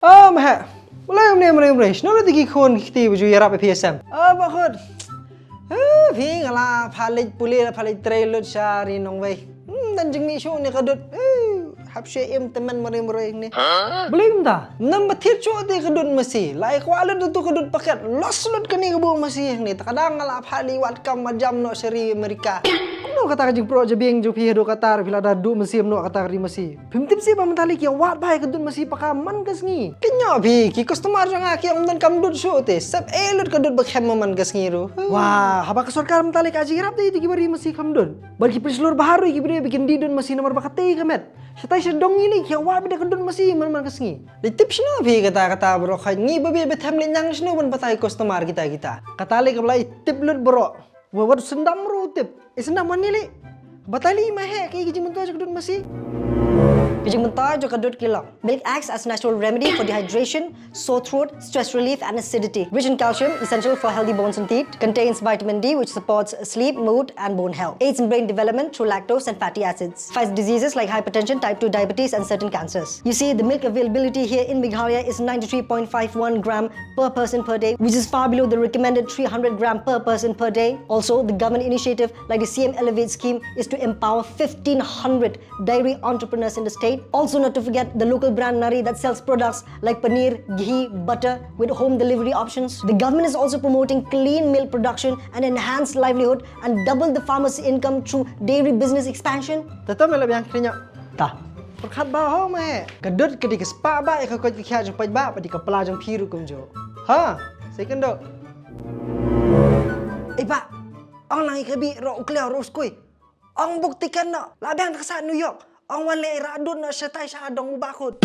Mah. Mulai mulai. Nol tigi kon kiti baju yarap PSM. Bakut. Phi ngala phalit puli phalit trailer syari nong wei. Dan jeng mi show ni kadut. Habshe teman mare ni. Boleh tak? Number tiga tu kadut masih. Lai kuala tu kadut paket. Los kani kebuang masih ni. Kadang ngala phali wat kam majam no seri Amerika. No kata kajing pro jebing jo phi do Qatar bila ada du masih no kata ri masih. Pimtip si pamantali ki wat bai kadut masih pakaman kasngi. Kenyo phi ki customer jang aki amdan kam dut show te. Sab elot kadut bakhem man kasngi ro. Wah, haba ka sarkar mantali kaji rap te bari masih kam dun. Bagi peslur baharu ki bikin didun masih nomor bakate kamet. Setai sedong ini ki wat bida kadut masih man kasngi. Di tips no phi kata bro khangi babi betam lenyang sno ban patai customer kita. Katali kablai tip lut bro. Wawat sendam ro tip. Sendam mana ni? Batali mah ki giji mentua kadut masih. Giji mentua kadut kilok. Milk acts as natural remedy for dehydration, sore throat, stress relief and acidity. Rich in calcium, essential for healthy bones and teeth. Contains vitamin D which supports sleep, mood and bone health. Aids in brain development through lactose and fatty acids. Fights diseases like hypertension, type 2 diabetes and certain cancers. You see, the milk availability here in Meghalaya is 93.51 gram per person per day, which is far below the recommended 300 gram per person per day. Also, the government initiative like the CM Elevate scheme is to empower 1,500 dairy entrepreneurs in the state. Also, not to forget the local brand Nari that sells products like paneer, ghee, butter with home delivery options. The government is also promoting clean milk production and enhanced livelihood and double the farmers' income through dairy business expansion. Tahu melap yang kena tak? Perkat bahawa mah kadut kedik spa ba ikut kiat jumpa ba pada kepala jang piru kumjo. Ha, second dok. Pak, ang nang ikabi ro uklew ro skoi. Ang buktikan na labang tak sa New York. Ang wala iradun na siya tayo sa adong mubakot.